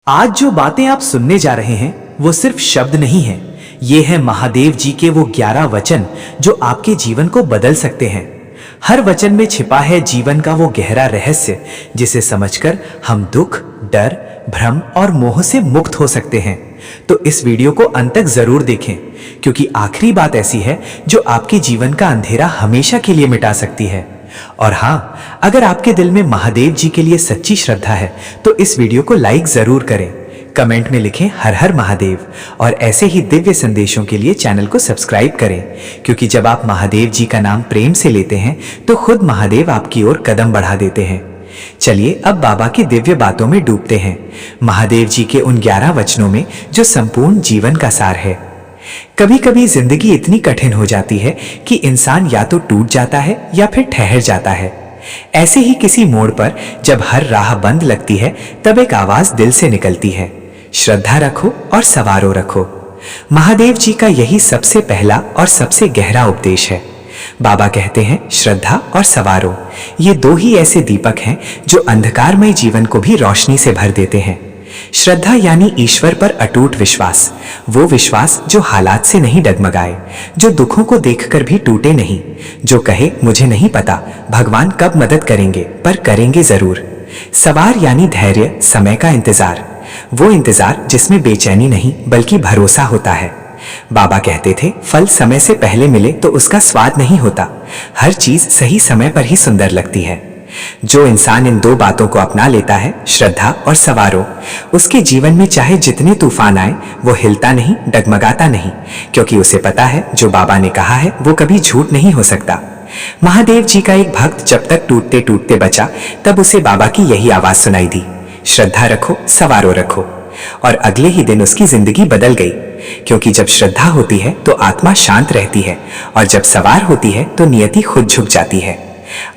आज जो बातें आप सुनने जा रहे हैं वो सिर्फ शब्द नहीं हैं, ये है महादेव जी के वो 11 वचन जो आपके जीवन को बदल सकते हैं। हर वचन में छिपा है जीवन का वो गहरा रहस्य जिसे समझकर हम दुख, डर, भ्रम और मोह से मुक्त हो सकते हैं। तो इस वीडियो को अंत तक जरूर देखें, क्योंकि आखिरी बात ऐसी है जो आपके जीवन का अंधेरा हमेशा के लिए मिटा सकती है। और हाँ, अगर आपके दिल में महादेव जी के लिए सच्ची श्रद्धा है तो इस वीडियो को लाइक जरूर करें, कमेंट में लिखें हर हर महादेव, और ऐसे ही दिव्य संदेशों के लिए चैनल को सब्सक्राइब करें, क्योंकि जब आप महादेव जी का नाम प्रेम से लेते हैं तो खुद महादेव आपकी ओर कदम बढ़ा देते हैं। चलिए अब बाबा की दिव्य बातों में डूबते हैं, महादेव जी के उन 11 वचनों में जो संपूर्ण जीवन का सार है। कभी कभी जिंदगी इतनी कठिन हो जाती है कि इंसान या तो टूट जाता है या फिर ठहर जाता है। ऐसे ही किसी मोड़ पर जब हर राह बंद लगती है तब एक आवाज दिल से निकलती है, श्रद्धा रखो और सवारो रखो। महादेव जी का यही सबसे पहला और सबसे गहरा उपदेश है। बाबा कहते हैं श्रद्धा और सवारो, ये दो ही ऐसे दीपक हैं जो अंधकारमय जीवन को भी रोशनी से भर देते हैं। श्रद्धा यानी ईश्वर पर अटूट विश्वास, वो विश्वास जो हालात से नहीं डगमगाए, जो दुखों को देखकर भी टूटे नहीं, जो कहे मुझे नहीं पता भगवान कब मदद करेंगे पर करेंगे जरूर। सवार यानी धैर्य, समय का इंतजार, वो इंतजार जिसमें बेचैनी नहीं बल्कि भरोसा होता है। बाबा कहते थे फल समय से पहले मिले तो उसका स्वाद नहीं होता, हर चीज सही समय पर ही सुंदर लगती है। जो इंसान इन दो बातों को अपना लेता है, श्रद्धा और सवारो, उसके जीवन में चाहे जितने तूफान आए वो हिलता नहीं, डगमगाता नहीं, क्योंकि उसे पता है जो बाबा ने कहा है वो कभी झूठ नहीं हो सकता। महादेव जी का एक भक्त जब तक टूटते टूटते बचा तब उसे बाबा की यही आवाज सुनाई दी, श्रद्धा रखो, सवारो रखो। और अगले ही दिन उसकी जिंदगी बदल गई, क्योंकि जब श्रद्धा होती है तो आत्मा शांत रहती है, और जब सवार होती है तो नियति खुद झुक जाती है।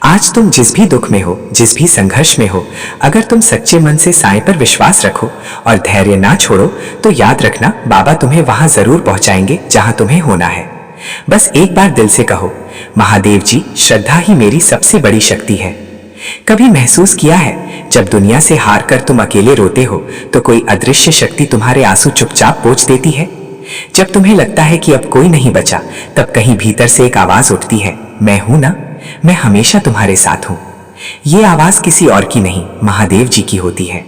आज तुम जिस भी दुख में हो, जिस भी संघर्ष में हो, अगर तुम सच्चे मन से साईं पर विश्वास रखो और धैर्य ना छोड़ो तो याद रखना बाबा तुम्हें वहां जरूर पहुंचाएंगे जहां तुम्हें होना है। बस एक बार दिल से कहो, महादेव जी, श्रद्धा ही मेरी सबसे बड़ी शक्ति है। कभी महसूस किया है जब दुनिया से हार कर तुम अकेले रोते हो तो कोई अदृश्य शक्ति तुम्हारे आंसू चुपचाप पोंछ देती है? जब तुम्हें लगता है कि अब कोई नहीं बचा, तब कहीं भीतर से एक आवाज उठती है, मैं हूं ना, मैं हमेशा तुम्हारे साथ हूं। ये आवाज किसी और की नहीं, महादेव जी की होती है।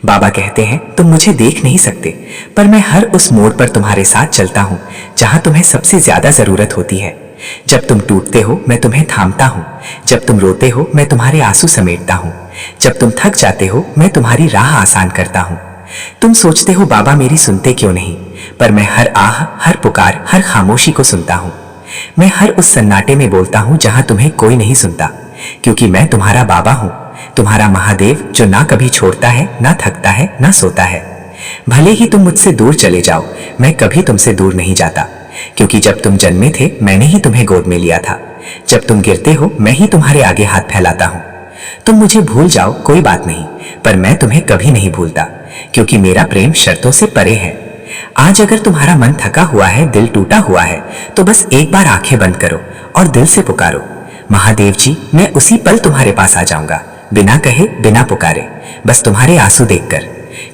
बाबा कहते हैं तुम मुझे देख नहीं सकते, पर मैं हर उस मोड़ पर तुम्हारे साथ चलता हूं जहां तुम्हें सबसे ज्यादा जरूरत होती है। जब तुम टूटते हो मैं तुम्हें थामता हूं, जब तुम रोते हो मैं तुम्हारे आंसू समेटता हूं, जब तुम थक जाते हो मैं तुम्हारी राह आसान करता हूं। तुम सोचते हो बाबा मेरी सुनते क्यों नहीं, पर मैं हर आह, हर पुकार, हर खामोशी को सुनता हूं। मैं हर उस सन्नाटे में बोलता हूं जहां तुम्हें कोई नहीं सुनता, क्योंकि मैं तुम्हारा बाबा हूं, तुम्हारा महादेव जो ना कभी छोड़ता है, ना थकता है, ना सोता है। भले ही तुम मुझसे दूर चले जाओ, मैं कभी तुमसे दूर नहीं जाता, क्योंकि जब तुम जन्मे थे मैंने ही तुम्हें गोद में लिया था। जब तुम गिरते हो मैं ही तुम्हारे आगे हाथ फैलाता हूं। तुम मुझे भूल जाओ कोई बात नहीं, पर मैं तुम्हें कभी नहीं भूलता, क्योंकि मेरा प्रेम शर्तों से परे है। आज अगर तुम्हारा मन थका हुआ है, दिल टूटा हुआ है, तो बस एक बार आंखें बंद करो और दिल से पुकारो, महादेव जी, मैं उसी पल तुम्हारे पास आ जाऊंगा, बिना कहे, बिना पुकारे, बस तुम्हारे आंसू देखकर,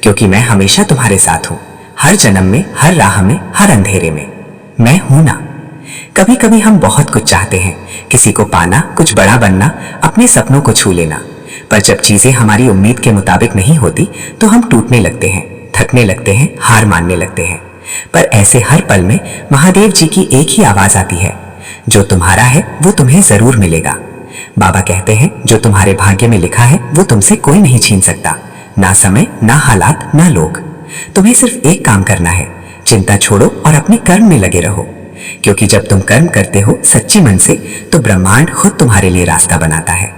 क्योंकि मैं हमेशा तुम्हारे साथ हूं, हर जन्म में, हर राह में, हर अंधेरे में, मैं हूं ना। कभी कभी हम बहुत कुछ चाहते हैं, किसी को पाना, कुछ बड़ा बनना, अपने सपनों को छू लेना, पर जब चीजें हमारी उम्मीद के मुताबिक नहीं होती तो हम टूटने लगते हैं, थकने लगते हैं, हार मानने लगते हैं। पर ऐसे हर पल में महादेव जी की एक ही आवाज आती है, जो तुम्हारा है वो तुम्हें जरूर मिलेगा। बाबा कहते हैं जो तुम्हारे भाग्य में लिखा है वो तुमसे कोई नहीं छीन सकता, ना समय, ना हालात, ना लोग। तुम्हें सिर्फ एक काम करना है, चिंता छोड़ो और अपने कर्म में लगे रहो, क्योंकि जब तुम कर्म करते हो सच्ची मन से तो ब्रह्मांड खुद तुम्हारे लिए रास्ता बनाता है।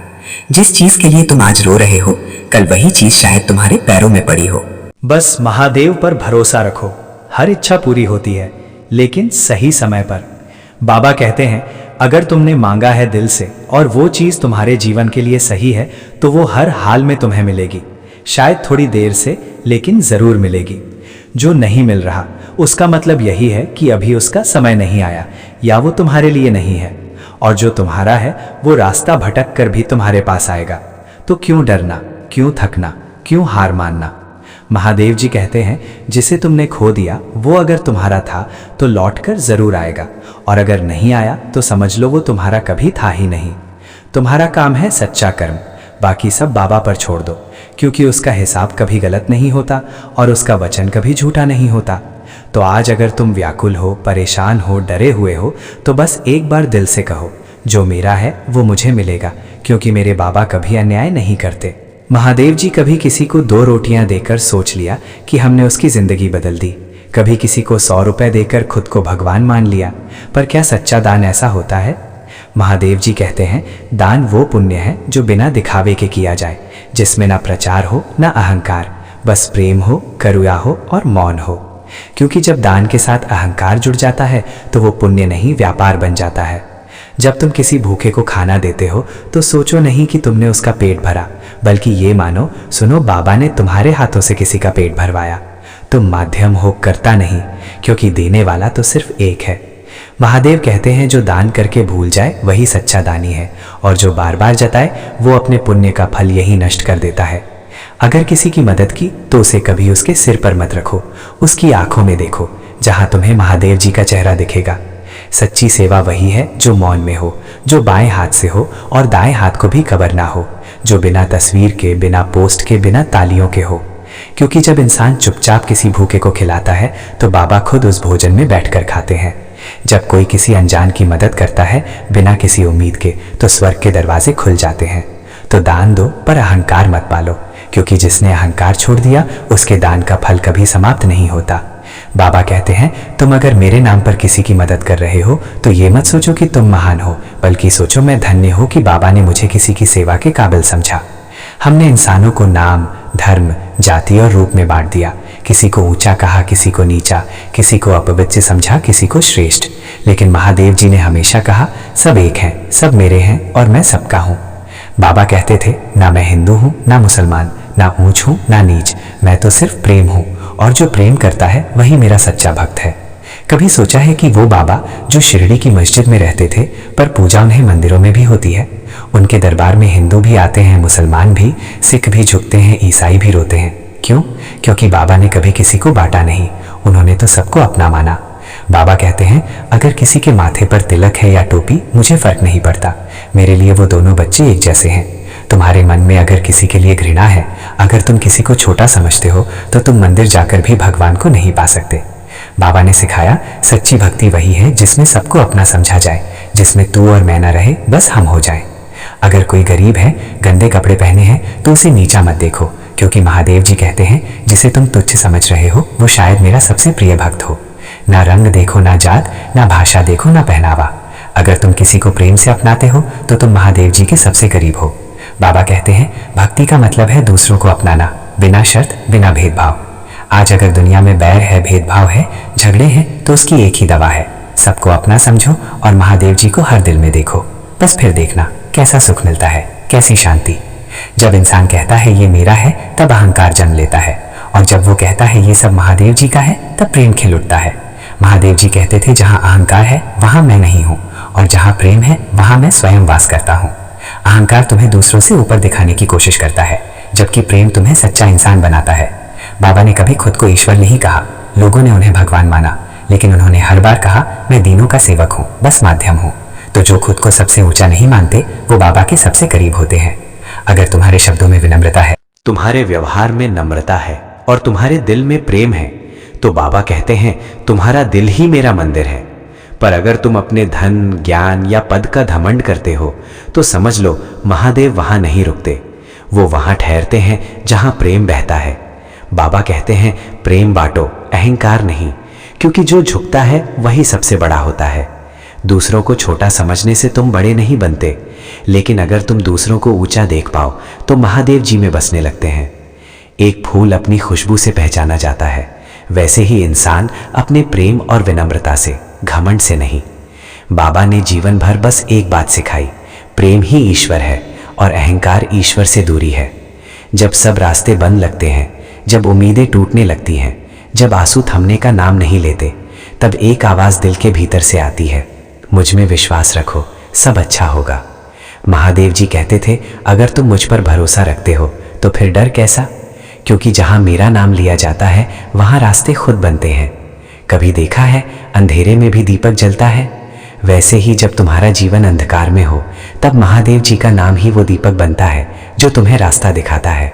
जिस चीज के लिए तुम आज रो रहे हो, कल वही चीज शायद तुम्हारे पैरों में पड़ी हो। बस महादेव पर भरोसा रखो, हर इच्छा पूरी होती है, लेकिन सही समय पर। बाबा कहते हैं अगर तुमने मांगा है दिल से और वो चीज तुम्हारे जीवन के लिए सही है तो वो हर हाल में तुम्हें मिलेगी, शायद थोड़ी देर से, लेकिन जरूर मिलेगी। जो नहीं मिल रहा उसका मतलब यही है कि अभी उसका समय नहीं आया या वो तुम्हारे लिए नहीं है, और जो तुम्हारा है वो रास्ता भटक कर भी तुम्हारे पास आएगा। तो क्यों डरना, क्यों थकना, क्यों हार मानना? महादेव जी कहते हैं, जिसे तुमने खो दिया वो अगर तुम्हारा था तो लौटकर जरूर आएगा, और अगर नहीं आया तो समझ लो वो तुम्हारा कभी था ही नहीं। तुम्हारा काम है सच्चा कर्म, बाकी सब बाबा पर छोड़ दो, क्योंकि उसका हिसाब कभी गलत नहीं होता और उसका वचन कभी झूठा नहीं होता। तो आज अगर तुम व्याकुल हो, परेशान हो, डरे हुए हो, तो बस एक बार दिल से कहो, जो मेरा है वो मुझे मिलेगा, क्योंकि मेरे बाबा कभी अन्याय नहीं करते। महादेव जी कभी किसी को 2 रोटियां देकर सोच लिया कि हमने उसकी जिंदगी बदल दी, कभी किसी को 100 रुपए देकर खुद को भगवान मान लिया। पर क्या सच्चा दान ऐसा होता है? महादेव जी कहते हैं, दान वो पुण्य है जो बिना दिखावे के किया जाए, जिसमें ना प्रचार हो ना अहंकार, बस प्रेम हो, करुणा हो और मौन हो। क्योंकि जब दान के साथ अहंकार जुड़ जाता है तो वो पुण्य नहीं, व्यापार बन जाता है। जब तुम किसी भूखे को खाना देते हो तो सोचो नहीं कि तुमने उसका पेट भरा, बल्कि ये मानो, सुनो, बाबा ने तुम्हारे हाथों से किसी का पेट भरवाया। तुम माध्यम हो, करता नहीं, क्योंकि देने वाला तो सिर्फ एक है। महादेव कहते हैं, जो दान करके भूल जाए वही सच्चा दानी है, और जो बार बार जताए वो अपने पुण्य का फल यही नष्ट कर देता है। अगर किसी की मदद की तो उसे कभी उसके सिर पर मत रखो, उसकी आंखों में देखो, जहां तुम्हें महादेव जी का चेहरा दिखेगा। सच्ची सेवा वही है जो मौन में हो, जो बाएं हाथ से हो और दाएं हाथ को भी खबर ना हो, जो बिना तस्वीर के, बिना पोस्ट के, बिना तालियों के हो। क्योंकि जब इंसान चुपचाप किसी भूखे को खिलाता है तो बाबा खुद उस भोजन में बैठकर खाते हैं। जब कोई किसी अनजान की मदद करता है बिना किसी उम्मीद के, तो स्वर्ग के दरवाजे खुल जाते हैं। तो दान दो, पर अहंकार मत पालो, क्योंकि जिसने अहंकार छोड़ दिया उसके दान का फल कभी समाप्त नहीं होता। बाबा कहते हैं, तुम अगर मेरे नाम पर किसी की मदद कर रहे हो तो ये मत सोचो कि तुम महान हो, बल्कि सोचो मैं धन्य हूं कि बाबा ने मुझे किसी की सेवा के काबिल समझा। हमने इंसानों को नाम, धर्म, जाति और रूप में बांट दिया। किसी को ऊंचा कहा, किसी को नीचा, किसी को अपवित्र समझा, किसी को श्रेष्ठ। लेकिन महादेव जी ने हमेशा कहा, सब एक हैं, सब मेरे हैं और मैं सबका हूँ। बाबा कहते थे, ना मैं हिंदू हूँ, ना मुसलमान, ना ऊंच हूँ ना नीच, मैं तो सिर्फ प्रेम हूँ, और जो प्रेम करता है वही मेरा सच्चा भक्त है। कभी सोचा है कि वो बाबा जो शिरडी की मस्जिद में रहते थे, पर पूजा उन्हें मंदिरों में भी होती है। उनके दरबार में हिंदू भी आते हैं, मुसलमान भी, सिख भी झुकते हैं, ईसाई भी रोते हैं। क्यों? क्योंकि बाबा ने कभी किसी को बांटा नहीं, उन्होंने तो सबको अपना माना। बाबा कहते हैं, अगर किसी के माथे पर तिलक है या टोपी, मुझे फर्क नहीं पड़ता, मेरे लिए वो दोनों बच्चे एक जैसे हैं। तुम्हारे मन में अगर किसी के लिए घृणा है, अगर तुम किसी को छोटा समझते हो, तो तुम मंदिर जाकर भी भगवान को नहीं पा सकते। बाबा ने सिखाया, सच्ची भक्ति वही है जिसमें सबको अपना समझा जाए, जिसमें तू और मैं न रहे, बस हम हो जाए। अगर कोई गरीब है, गंदे कपड़े पहने हैं, तो उसे नीचा मत देखो, क्योंकि महादेव जी कहते हैं, जिसे तुम तुच्छ समझ रहे हो वो शायद मेरा सबसे प्रिय भक्त हो। ना रंग देखो, ना जात, ना भाषा देखो, ना पहनावा। अगर तुम किसी को प्रेम से अपनाते हो तो तुम महादेव जी के सबसे करीब हो। बाबा कहते हैं, भक्ति का मतलब है दूसरों को अपनाना, बिना शर्त, बिना भेदभाव। आज अगर दुनिया में बैर है, भेदभाव है, झगड़े हैं, तो उसकी एक ही दवा है, सबको अपना समझो और महादेव जी को हर दिल में देखो। बस फिर देखना कैसा सुख मिलता है, कैसी शांति। जब इंसान कहता है ये मेरा है, तब अहंकार जन्म लेता है, और जब वो कहता है ये सब महादेव जी का है, तब प्रेम खिल उठता है। महादेव जी कहते थे, जहाँ अहंकार है वहाँ मैं नहीं हूँ, और जहाँ प्रेम है वहाँ मैं स्वयं वास करता हूँ। अहंकार तुम्हें दूसरों से ऊपर दिखाने की कोशिश करता है, जबकि प्रेम तुम्हें सच्चा इंसान बनाता है। बाबा ने कभी खुद को ईश्वर नहीं कहा, लोगों ने उन्हें भगवान माना, लेकिन उन्होंने हर बार कहा, मैं दीनों का सेवक हूँ, बस माध्यम हूँ। तो जो खुद को सबसे ऊंचा नहीं मानते, वो बाबा के सबसे करीब होते हैं। अगर तुम्हारे शब्दों में विनम्रता है, तुम्हारे व्यवहार में नम्रता है और तुम्हारे दिल में प्रेम है, तो बाबा कहते हैं, तुम्हारा दिल ही मेरा मंदिर है। पर अगर तुम अपने धन, ज्ञान या पद का घमंड करते हो, तो समझ लो महादेव वहां नहीं रुकते, वो वहां ठहरते हैं जहां प्रेम बहता है। बाबा कहते हैं, प्रेम बांटो, अहंकार नहीं, क्योंकि जो झुकता है वही सबसे बड़ा होता है। दूसरों को छोटा समझने से तुम बड़े नहीं बनते, लेकिन अगर तुम दूसरों को ऊंचा देख पाओ तो महादेव जी में बसने लगते हैं। एक फूल अपनी खुशबू से पहचाना जाता है, वैसे ही इंसान अपने प्रेम और विनम्रता से, घमंड से नहीं। बाबा ने जीवन भर बस एक बात सिखाई, प्रेम ही ईश्वर है और अहंकार ईश्वर से दूरी है। जब सब रास्ते बंद लगते हैं, जब उम्मीदें टूटने लगती हैं, जब आंसू थमने का नाम नहीं लेते, तब एक आवाज़ दिल के भीतर से आती है, मुझ में विश्वास रखो, सब अच्छा होगा। महादेव जी कहते थे, अगर तुम मुझ पर भरोसा रखते हो तो फिर डर कैसा, क्योंकि जहाँ मेरा नाम लिया जाता है वहाँ रास्ते खुद बनते हैं। कभी देखा है अंधेरे में भी दीपक जलता है? वैसे ही जब तुम्हारा जीवन अंधकार में हो तब महादेव जी का नाम ही वो दीपक बनता है जो तुम्हें रास्ता दिखाता है।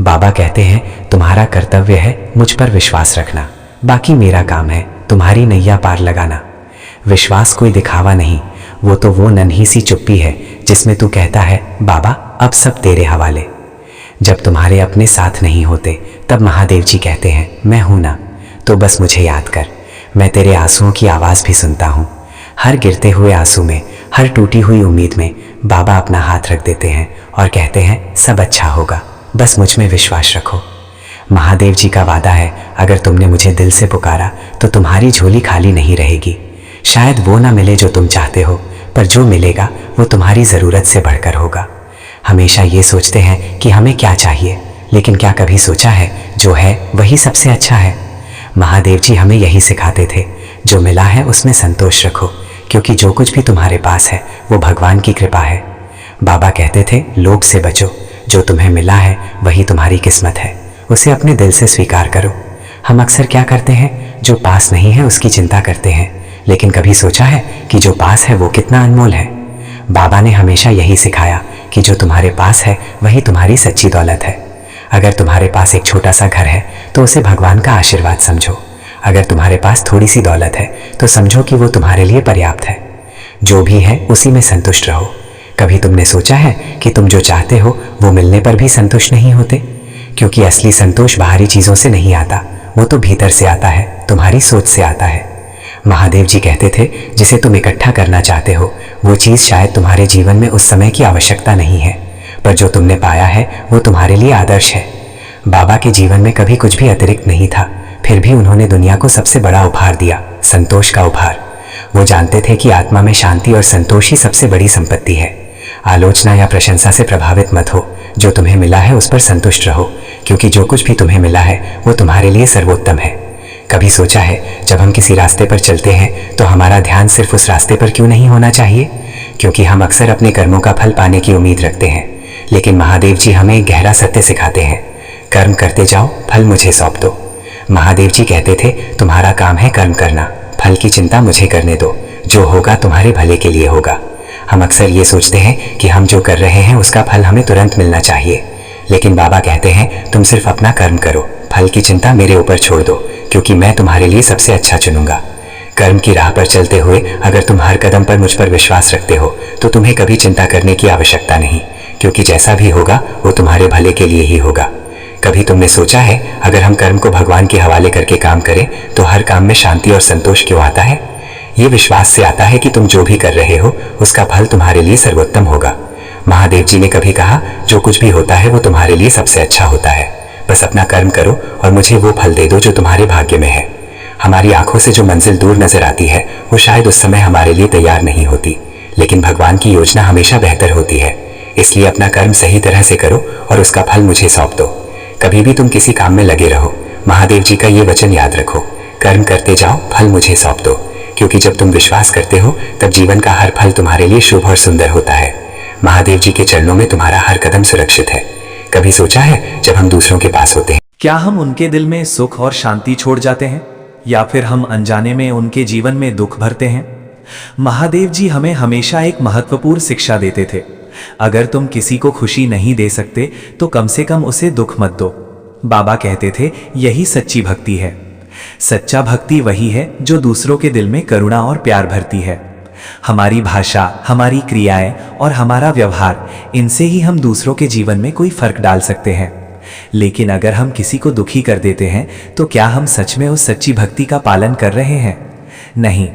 बाबा कहते हैं तुम्हारा कर्तव्य है मुझ पर विश्वास रखना, बाकी मेरा काम है तुम्हारी नैया पार लगाना। विश्वास कोई दिखावा नहीं, वो तो वो नन्ही सी चुप्पी है जिसमें तू कहता है बाबा अब सब तेरे हवाले। जब तुम्हारे अपने साथ नहीं होते तब महादेव जी कहते हैं मैं हूं ना, तो बस मुझे याद कर। मैं तेरे आंसुओं की आवाज़ भी सुनता हूँ। हर गिरते हुए आंसू में, हर टूटी हुई उम्मीद में बाबा अपना हाथ रख देते हैं और कहते हैं सब अच्छा होगा, बस मुझ में विश्वास रखो। महादेव जी का वादा है अगर तुमने मुझे दिल से पुकारा तो तुम्हारी झोली खाली नहीं रहेगी। शायद वो ना मिले जो तुम चाहते हो, पर जो मिलेगा वो तुम्हारी ज़रूरत से बढ़कर होगा। हमेशा ये सोचते हैं कि हमें क्या चाहिए, लेकिन क्या कभी सोचा है जो है वही सबसे अच्छा है। महादेव जी हमें यही सिखाते थे, जो मिला है उसमें संतोष रखो, क्योंकि जो कुछ भी तुम्हारे पास है वो भगवान की कृपा है। बाबा कहते थे लोभ से बचो, जो तुम्हें मिला है वही तुम्हारी किस्मत है, उसे अपने दिल से स्वीकार करो। हम अक्सर क्या करते हैं, जो पास नहीं है उसकी चिंता करते हैं, लेकिन कभी सोचा है कि जो पास है वो कितना अनमोल है। बाबा ने हमेशा यही सिखाया कि जो तुम्हारे पास है वही तुम्हारी सच्ची दौलत है। अगर तुम्हारे पास एक छोटा सा घर है तो उसे भगवान का आशीर्वाद समझो। अगर तुम्हारे पास थोड़ी सी दौलत है तो समझो कि वो तुम्हारे लिए पर्याप्त है। जो भी है उसी में संतुष्ट रहो। कभी तुमने सोचा है कि तुम जो चाहते हो वो मिलने पर भी संतुष्ट नहीं होते? क्योंकि असली संतोष बाहरी चीज़ों से नहीं आता, वो तो भीतर से आता है, तुम्हारी सोच से आता है। महादेव जी कहते थे जिसे तुम इकट्ठा करना चाहते हो वो चीज़ शायद तुम्हारे जीवन में उस समय की आवश्यकता नहीं है, पर जो तुमने पाया है वो तुम्हारे लिए आदर्श है। बाबा के जीवन में कभी कुछ भी अतिरिक्त नहीं था, फिर भी उन्होंने दुनिया को सबसे बड़ा उपहार दिया, संतोष का उपहार। वो जानते थे कि आत्मा में शांति और संतोष ही सबसे बड़ी संपत्ति है। आलोचना या प्रशंसा से प्रभावित मत हो, जो तुम्हें मिला है उस पर संतुष्ट रहो, क्योंकि जो कुछ भी तुम्हें मिला है वो तुम्हारे लिए सर्वोत्तम है। कभी सोचा है जब हम किसी रास्ते पर चलते हैं तो हमारा ध्यान सिर्फ उस रास्ते पर क्यों नहीं होना चाहिए? क्योंकि हम अक्सर अपने कर्मों का फल पाने की उम्मीद रखते हैं, लेकिन महादेव जी हमें एक गहरा सत्य सिखाते हैं, कर्म करते जाओ, फल मुझे सौंप दो। महादेव जी कहते थे तुम्हारा काम है कर्म करना, फल की चिंता मुझे करने दो, जो होगा तुम्हारे भले के लिए होगा। हम अक्सर ये सोचते हैं कि हम जो कर रहे हैं उसका फल हमें तुरंत मिलना चाहिए, लेकिन बाबा कहते हैं तुम सिर्फ अपना कर्म करो, फल की चिंता मेरे ऊपर छोड़ दो, क्योंकि मैं तुम्हारे लिए सबसे अच्छा चुनूंगा। कर्म की राह पर चलते हुए अगर तुम हर कदम पर मुझ पर विश्वास रखते हो तो तुम्हें कभी चिंता करने की आवश्यकता नहीं, क्योंकि जैसा भी होगा वो तुम्हारे भले के लिए ही होगा। कभी तुमने सोचा है अगर हम कर्म को भगवान के हवाले करके काम करें तो हर काम में शांति और संतोष क्यों आता है? ये विश्वास से आता है कि तुम जो भी कर रहे हो उसका फल तुम्हारे लिए सर्वोत्तम होगा। महादेव जी ने कभी कहा जो कुछ भी होता है वो तुम्हारे लिए सबसे अच्छा होता है, बस अपना कर्म करो और मुझे वो फल दे दो जो तुम्हारे भाग्य में है। हमारी आंखों से जो मंजिल दूर नजर आती है वो शायद उस समय हमारे लिए तैयार नहीं होती, लेकिन भगवान की योजना हमेशा बेहतर होती है। इसलिए अपना कर्म सही तरह से करो और उसका फल मुझे सौंप दो। कभी भी तुम किसी काम में लगे रहो, महादेव जी का ये वचन याद रखो, कर्म करते जाओ, फल मुझे सौंप दो, क्योंकि जब तुम विश्वास करते हो तब जीवन का हर फल तुम्हारे लिए शुभ और सुंदर होता है। महादेव जी के चरणों में तुम्हारा हर कदम सुरक्षित है। कभी सोचा है जब हम दूसरों के पास होते हैं, क्या हम उनके दिल में सुख और शांति छोड़ जाते हैं, या फिर हम अनजाने में उनके जीवन में दुख भरते हैं? महादेव जी हमें हमेशा एक महत्वपूर्ण शिक्षा देते थे, अगर तुम किसी को खुशी नहीं दे सकते तो कम से कम उसे दुख मत दो। बाबा कहते थे यही सच्ची भक्ति है। सच्चा भक्ति वही है जो दूसरों के दिल में करुणा और प्यार भरती है। हमारी भाषा, हमारी क्रियाएं और हमारा व्यवहार, इनसे ही हम दूसरों के जीवन में कोई फर्क डाल सकते हैं। लेकिन अगर हम किसी को दुखी कर देते हैं तो क्या हम सच में उस सच्ची भक्ति का पालन कर रहे हैं? नहीं।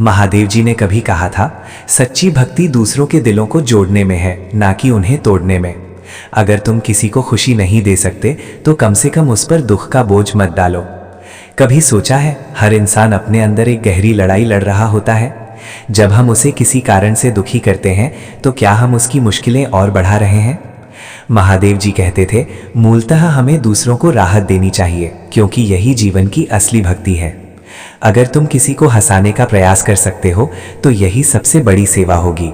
महादेव जी ने कभी कहा था सच्ची भक्ति दूसरों के दिलों को जोड़ने में है, ना कि उन्हें तोड़ने में। अगर तुम किसी को खुशी नहीं दे सकते तो कम से कम उस पर दुख का बोझ मत डालो। कभी सोचा है हर इंसान अपने अंदर एक गहरी लड़ाई लड़ रहा होता है। जब हम उसे किसी कारण से दुखी करते हैं तो क्या हम उसकी मुश्किलें और बढ़ा रहे हैं? महादेव जी कहते थे मूलतः हमें दूसरों को राहत देनी चाहिए, क्योंकि यही जीवन की असली भक्ति है। अगर तुम किसी को हंसाने का प्रयास कर सकते हो तो यही सबसे बड़ी सेवा होगी।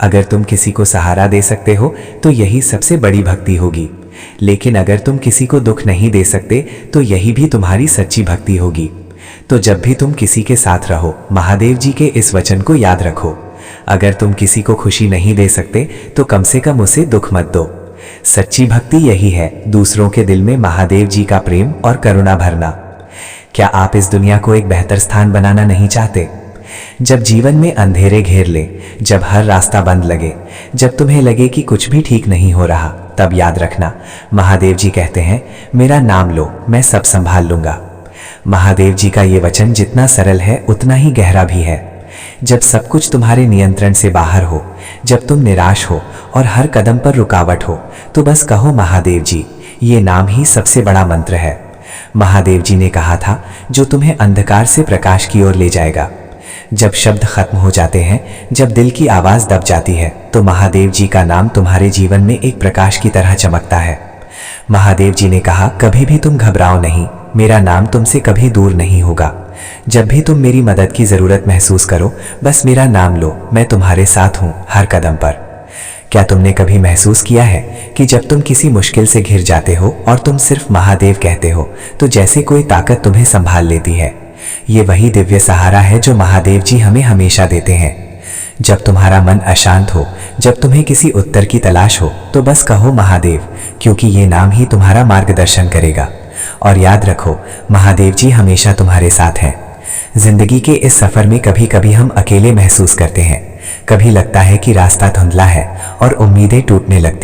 अगर तुम किसी को सहारा दे सकते हो तो यही सबसे बड़ी भक्ति होगी। लेकिन अगर तुम किसी को दुख नहीं दे सकते तो यही भी तुम्हारी सच्ची भक्ति होगी। तो जब भी तुम किसी के साथ रहो, महादेव जी के इस वचन को याद रखो। अगर तुम किसी को खुशी नहीं दे सकते तो कम से कम उसे दुख मत दो। सच्ची भक्ति यही है, दूसरों के दिल में महादेव जी का प्रेम और करुणा भरना। क्या आप इस दुनिया को एक बेहतर स्थान बनाना नहीं चाहते? जब जीवन में अंधेरे घेर ले, जब हर रास्ता बंद लगे, जब तुम्हें लगे कि कुछ भी ठीक नहीं हो रहा, तब याद रखना, महादेव जी कहते हैं, मेरा नाम लो, मैं सब संभाल लूंगा। महादेव जी का ये वचन जितना सरल है उतना ही गहरा भी है। जब सब कुछ तुम्हारे नियंत्रण से बाहर हो, जब तुम निराश हो और हर कदम पर रुकावट हो, तो बस कहो महादेव जी। ये नाम ही सबसे बड़ा मंत्र है। महादेव जी ने कहा था, जो तुम्हें अंधकार से प्रकाश की ओर ले जाएगा। जब शब्द खत्म हो जाते हैं, जब दिल की आवाज दब जाती है, तो महादेव जी का नाम तुम्हारे जीवन में एक प्रकाश की तरह चमकता है। महादेव जी ने कहा, कभी भी तुम घबराओ नहीं, मेरा नाम तुमसे कभी दूर नहीं होगा। जब भी तुम मेरी मदद की जरूरत महसूस करो, बस मेरा नाम लो, मैं तुम्हारे साथ हूं हर कदम पर। क्या तुमने कभी महसूस किया है कि जब तुम किसी मुश्किल से घिर जाते हो और तुम सिर्फ महादेव कहते हो, तो जैसे कोई ताकत तुम्हें संभाल लेती है? ये वही दिव्य सहारा है जो महादेव जी हमें हमेशा देते हैं। जब तुम्हारा मन अशांत हो, जब तुम्हें किसी उत्तर की तलाश हो, तो बस कहो महादेव, क्योंकि ये नाम ही तुम्हारा मार्गदर्शन करेगा। और याद रखो, महादेव जी हमेशा तुम्हारे साथ हैं। जिंदगी के इस सफर में कभी कभी हम अकेले महसूस करते हैं, कभी लगता है कि रास्ता धुंधला है और उम्मीदें टूटने लगती